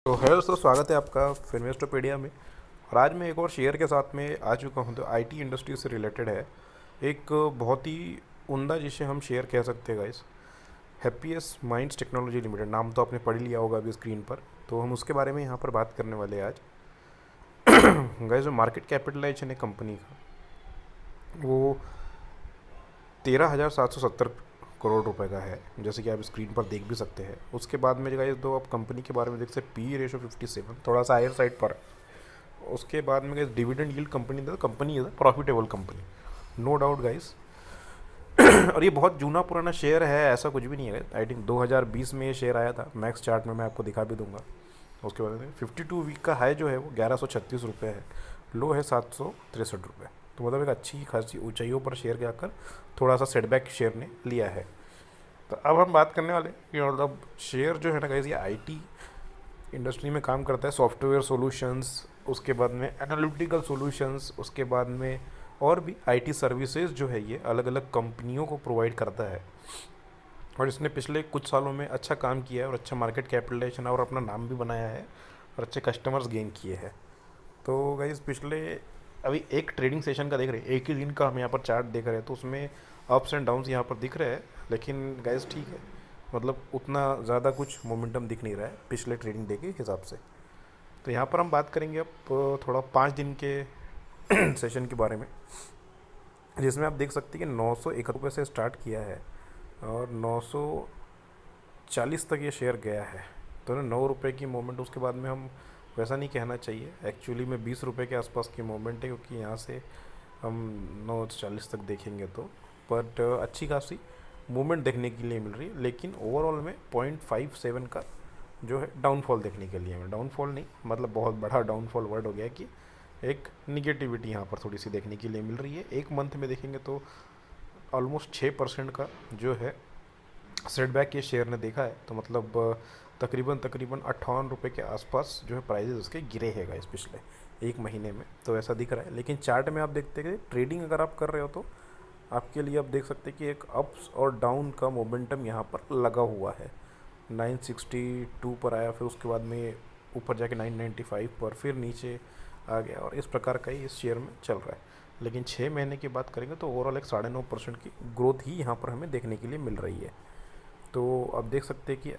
तो हेलो दोस्तों, स्वागत है आपका फिनवेस्टोपीडिया में। और आज मैं एक और शेयर के साथ में आ चुका हूं। तो आईटी इंडस्ट्री से रिलेटेड है एक बहुत ही उम्दा, जिसे हम शेयर कह सकते हैं guys. Happiest minds technology limited, नाम तो आपने पढ़ लिया होगा अभी स्क्रीन पर। तो हम उसके बारे में यहाँ पर बात करने वाले हैं आज। गाइस, जो मार्केट कैपिटलाइजेशन है कंपनी का, वो 13,770 करोड़ रुपए का है, जैसे कि आप स्क्रीन पर देख भी सकते हैं। उसके बाद में गाइस दो आप कंपनी के बारे में देख सकते हैं, पी रेशो 57, थोड़ा सा हायर साइड पर है। उसके बाद में guys dividend yield company is profitable company, no doubt guys. और ये बहुत जूना पुराना शेयर है, ऐसा कुछ भी नहीं है। आई थिंक 2020 में ये शेयर आया था, मैक्स चार्ट में मैं आपको दिखा भी दूंगा। उसके बाद में 52 वीक का हाई जो है वो 1136 रुपये है, लो है 763 रुपये। तो मतलब एक अच्छी खासी ऊंचाइयों पर शेयर के आकर थोड़ा सा सेटबैक शेयर ने लिया है। तो अब हम बात करने वाले कि मतलब शेयर जो है ना गाइस, ये आईटी इंडस्ट्री में काम करता है, सॉफ्टवेयर सॉल्यूशंस, उसके बाद में एनालिटिकल सॉल्यूशंस, उसके बाद में और भी आईटी सर्विसेज जो है ये अलग अलग कंपनियों को प्रोवाइड करता है। और इसने पिछले कुछ सालों में अच्छा काम किया है और अच्छा मार्केट कैपिटलाइजेशन और अपना नाम भी बनाया है और अच्छे कस्टमर्स गेन किए हैं। तो गाइस पिछले अभी एक ट्रेडिंग सेशन का देख रहे हैं, एक ही दिन का हम यहाँ पर चार्ट देख रहे हैं, तो उसमें अप्स एंड डाउन्स यहाँ पर दिख रहे हैं। लेकिन गाइस ठीक है, मतलब उतना ज़्यादा कुछ मोमेंटम दिख नहीं रहा है पिछले ट्रेडिंग डे के हिसाब से। तो यहाँ पर हम बात करेंगे अब थोड़ा 5 दिन के सेशन के बारे में, जिसमें आप देख सकते हैं कि 901 रुपये से स्टार्ट किया है और 940 तक ये शेयर गया है। तो ना 9 रुपये की मोमेंट, उसके बाद में हम वैसा नहीं कहना चाहिए, एक्चुअली में 20 रुपये के आसपास की मोमेंट है, क्योंकि यहाँ से हम 940 तक देखेंगे तो बट अच्छी खासी मूवमेंट देखने के लिए मिल रही है। लेकिन ओवरऑल में 0.57 का जो है डाउनफॉल देखने के लिए, डाउनफॉल नहीं मतलब बहुत बड़ा डाउनफॉल वर्ड हो गया कि एक निगेटिविटी यहाँ पर थोड़ी सी देखने के लिए मिल रही है। एक मंथ में देखेंगे तो ऑलमोस्ट 6% का जो है सेटबैक ये शेयर ने देखा है। तो मतलब तकरीबन तकरीबन 58 रुपये के आसपास जो है प्राइजेस उसके गिरे हैं इस पिछले एक महीने में, तो ऐसा दिख रहा है। लेकिन चार्ट में आप देखते हैं कि ट्रेडिंग अगर आप कर रहे हो तो आपके लिए आप देख सकते हैं कि एक अप्स और डाउन का मोमेंटम यहाँ पर लगा हुआ है। 962 पर आया, फिर उसके बाद में ऊपर जाके 995 पर, फिर नीचे आ गया, और इस प्रकार का ही इस शेयर में चल रहा है। लेकिन 6 महीने की बात करेंगे तो ओवरऑल एक 9.5% की ग्रोथ ही यहाँ पर हमें देखने के लिए मिल रही है। तो अब देख सकते हैं कि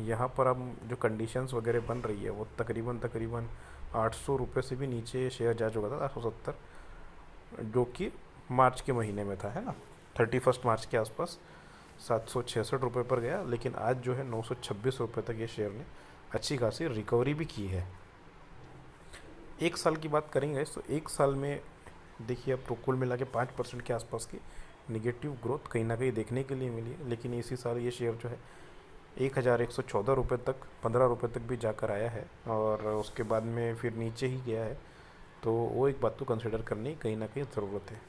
यहाँ पर अब जो कंडीशंस वगैरह बन रही है वो तकरीबन तकरीबन 800 रुपये से भी नीचे शेयर जा चुका था, 870, जो कि मार्च के महीने में था, है ना, 31 मार्च के आसपास 766 रुपये पर गया। लेकिन आज जो है 926 रुपये तक ये शेयर ने अच्छी खासी रिकवरी भी की है। एक साल की बात करेंगे तो एक साल में देखिए अब तो कुल मिला के 5% के आसपास की निगेटिव ग्रोथ कहीं ना कहीं देखने के लिए मिली है। लेकिन इसी साल ये शेयर जो है 1,114 रुपये तक, 15 रुपये तक भी जाकर आया है, और उसके बाद में फिर नीचे ही गया है। तो वो एक बात तो कंसिडर करने की कहीं ना कहीं ज़रूरत है।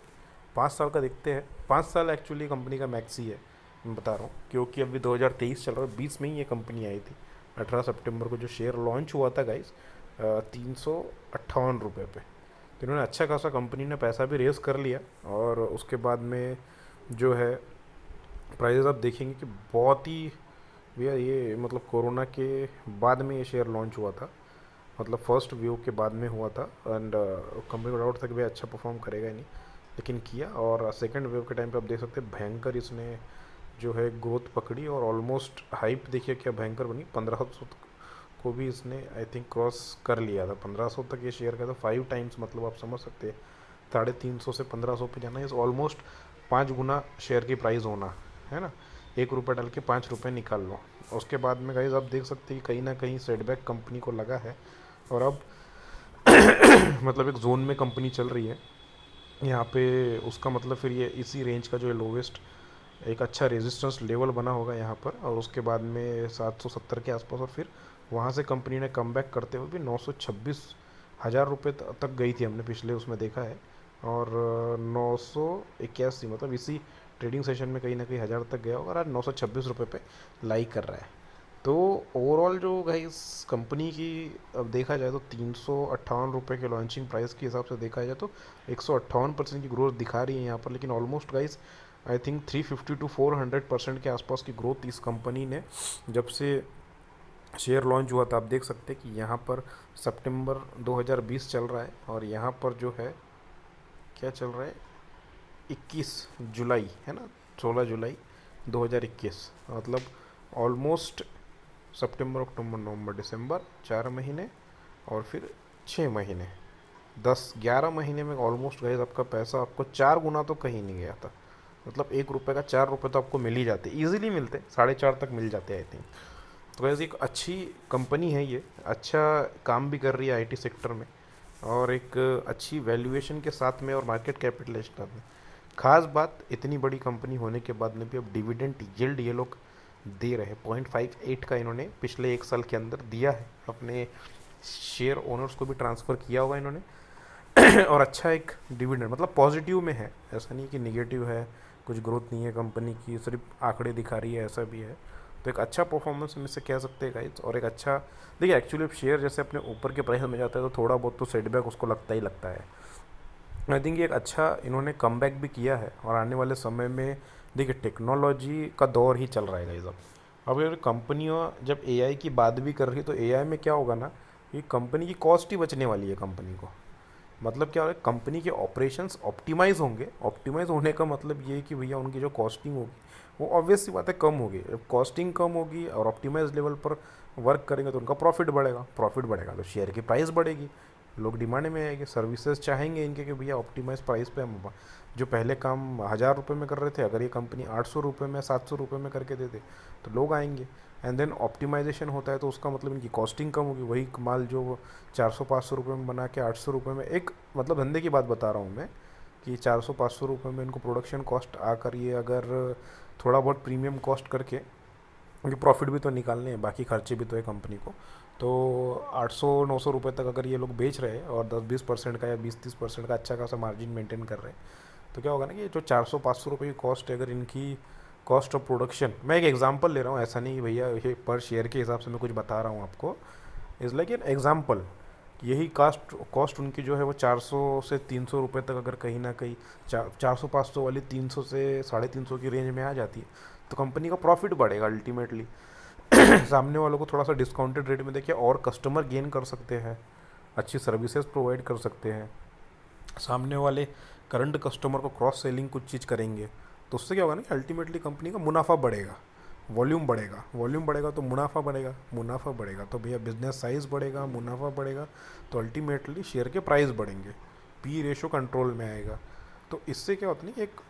5 साल का देखते हैं। 5 साल एक्चुअली कंपनी का मैक्स ही है, मैं बता रहा हूँ, क्योंकि अभी 2023 चल रहा है, 20 में ही ये कंपनी आई थी। 18 सितंबर को जो शेयर लॉन्च हुआ था गाइस 358 रुपये पे। तो इन्होंने अच्छा खासा, कंपनी ने पैसा भी रेस कर लिया, और उसके बाद में जो है प्राइजेस आप देखेंगे कि बहुत ही, भैया ये मतलब कोरोना के बाद में ये शेयर लॉन्च हुआ था, मतलब फर्स्ट व्यू के बाद में हुआ था। एंड कंपनी को डाउट था कि भाई अच्छा परफॉर्म करेगा ही नहीं, लेकिन किया। और सेकंड वेव के टाइम पे आप देख सकते हैं भयंकर इसने जो है ग्रोथ पकड़ी, और ऑलमोस्ट हाइप देखिए क्या भयंकर बनी, 1500 को भी इसने आई थिंक क्रॉस कर लिया था। 1500 तक ये शेयर का था, 5 टाइम्स, मतलब आप समझ सकते हैं 350 से 1500 पे जाना, इस ऑलमोस्ट 5 गुना शेयर की प्राइस होना, है ना। 1 रुपये डाल के 5 रुपये निकाल लो। उसके बाद में गाइज आप देख सकते हैं कहीं ना कहीं सेटबैक कंपनी को लगा है, और अब मतलब एक जोन में कंपनी चल रही है यहाँ पे। उसका मतलब फिर ये इसी रेंज का जो है लोवेस्ट एक अच्छा रेजिस्टेंस लेवल बना होगा यहाँ पर, और उसके बाद में 770 के आसपास, और फिर वहाँ से कंपनी ने कम बैक करते हुए भी 926,000 रुपये तक गई थी, हमने पिछले उसमें देखा है। और 981, मतलब इसी ट्रेडिंग सेशन में कहीं ना कहीं 1000 तक गया होगा, और आज 926 रुपये पे लाई कर रहा है। तो ओवरऑल जो गाइस कंपनी की अब देखा जाए तो 358 रुपये के लॉन्चिंग प्राइस के हिसाब से देखा जाए तो 158% की ग्रोथ दिखा रही है यहाँ पर। लेकिन almost guys I think 350 to 400% के आसपास की ग्रोथ इस कंपनी ने जब से शेयर लॉन्च हुआ था, आप देख सकते हैं कि यहाँ पर सितंबर 2020 चल रहा है और यहाँ पर जो है क्या चल रहा है, 21 जुलाई है ना, 16 जुलाई 2021, मतलब ऑलमोस्ट सितंबर अक्टूबर नवंबर दिसंबर 4 महीने और फिर 6 महीने, 10-11 महीने में ऑलमोस्ट गाइस आपका पैसा आपको 4 गुना तो कहीं नहीं गया था। मतलब 1 रुपये का 4 रुपये तो आपको मिल ही जाते, इजीली मिलते, 4.5 तक मिल जाते आई थिंक। तो वैसे एक अच्छी कंपनी है ये, अच्छा काम भी कर रही है आईटी सेक्टर में और एक अच्छी वैल्यूएशन के साथ में और मार्केट कैपिटलाइजेशन में। खास बात, इतनी बड़ी कंपनी होने के बाद में भी अब डिविडेंड यील्ड ये लोग दे रहे हैं, 0.58 का इन्होंने पिछले 1 साल के अंदर दिया है, अपने शेयर ओनर्स को भी ट्रांसफ़र किया हुआ इन्होंने और अच्छा एक डिविडेंड, मतलब पॉजिटिव में है, ऐसा नहीं कि निगेटिव है, कुछ ग्रोथ नहीं है कंपनी की, सिर्फ आंकड़े दिखा रही है, ऐसा भी है। तो एक अच्छा परफॉर्मेंस हम इससे कह सकते हैं गाइस। और एक अच्छा, देखिए एक्चुअली शेयर जैसे अपने ऊपर के प्राइस में जाता है तो थोड़ा बहुत तो सेटबैक उसको लगता ही लगता है। आई थिंक ये एक अच्छा इन्होंने कमबैक भी किया है और आने वाले समय में देखिए टेक्नोलॉजी का दौर ही चल रहा है गाइस। अब अगर कंपनियाँ जब एआई की बात भी कर रही है तो एआई में क्या होगा ना, ये कंपनी की कॉस्ट ही बचने वाली है कंपनी को। मतलब क्या है, कंपनी के ऑपरेशंस ऑप्टिमाइज होंगे, ऑप्टिमाइज होने का मतलब ये है कि भैया उनकी जो कॉस्टिंग होगी वो ऑब्वियस सी बात है कम होगी। जब कॉस्टिंग कम होगी और ऑप्टिमाइज लेवल पर वर्क करेंगे तो उनका प्रॉफिट बढ़ेगा, प्रॉफिट बढ़ेगा तो शेयर की प्राइस बढ़ेगी, लोग डिमांड में आएंगे, सर्विसेज चाहेंगे इनके कि भैया ऑप्टिमाइज प्राइस पे हम जो पहले काम 1,000 रुपये में कर रहे थे अगर ये कंपनी 800 रुपये में 700 रुपये में करके दे दे तो लोग आएंगे। एंड देन ऑप्टिमाइजेशन होता है तो उसका मतलब इनकी कॉस्टिंग कम होगी, वही माल जो 400-500 रुपये में बना के 800 रुपये में, एक मतलब धंधे की बात बता रहा हूँ मैं कि 400-500 रुपये में इनको प्रोडक्शन कॉस्ट आकर ये अगर थोड़ा बहुत प्रीमियम कॉस्ट करके, क्योंकि प्रॉफिट भी तो निकालने हैं, बाकी खर्चे भी तो है कंपनी को, तो 800-900 रुपये तक अगर ये लोग बेच रहे हैं और 10-20% का या 20-30% का अच्छा खासा मार्जिन मेंटेन कर रहे हैं तो क्या होगा ना कि जो 400-500 रुपये की कॉस्ट है, अगर इनकी कॉस्ट ऑफ प्रोडक्शन, मैं एक एग्जांपल ले रहा हूँ, ऐसा नहीं भैया ये पर शेयर के हिसाब से मैं कुछ बता रहा हूँ आपको, इज़ लाइक एन एग्जांपल, यही कॉस्ट उनकी जो है वो 400 से 300 रुपये तक अगर कहीं ना कहीं 400-500 वाली 300 से 350 की रेंज में आ जाती है तो कंपनी का प्रॉफिट बढ़ेगा अल्टीमेटली। सामने वालों को थोड़ा सा डिस्काउंटेड रेट में देखिए और कस्टमर गेन कर सकते हैं, अच्छी सर्विसेज प्रोवाइड कर सकते हैं, सामने वाले करंट कस्टमर को क्रॉस सेलिंग कुछ चीज़ करेंगे तो उससे क्या होगा ना कि अल्टीमेटली कंपनी का मुनाफा बढ़ेगा, वॉल्यूम बढ़ेगा, वॉल्यूम बढ़ेगा तो मुनाफा बढ़ेगा, मुनाफा बढ़ेगा तो भैया बिजनेस साइज़ बढ़ेगा, मुनाफा बढ़ेगा तो अल्टीमेटली शेयर के प्राइस बढ़ेंगे, पी रेशो कंट्रोल में आएगा। तो इससे क्या होता है ना, एक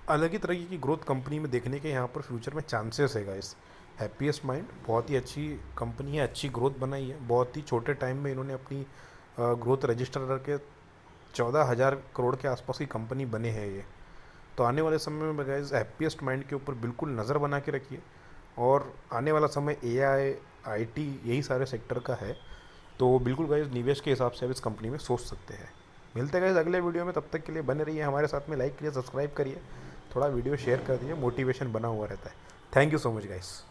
अलग ही तरीके की ग्रोथ कंपनी में देखने के यहाँ पर फ्यूचर में चांसेस है गाइस। हैप्पीएस्ट माइंड बहुत ही अच्छी कंपनी है, अच्छी ग्रोथ बनाई है, बहुत ही छोटे टाइम में इन्होंने अपनी ग्रोथ रजिस्टर करके 14,000 करोड़ के आसपास की कंपनी बने हैं ये। तो आने वाले समय में गाइस हैप्पीएस्ट माइंड के ऊपर बिल्कुल नज़र बना के रखिए और आने वाला समय एआई आईटी यही सारे सेक्टर का है, तो बिल्कुल गाइस निवेश के हिसाब से अब इस कंपनी में सोच सकते हैं। मिलते हैं गाइस अगले वीडियो में, तब तक के लिए बने रहिए हमारे साथ में, लाइक करिए, सब्सक्राइब करिए, थोड़ा वीडियो शेयर कर दीजिए, मोटिवेशन बना हुआ रहता है। Thank you so much guys.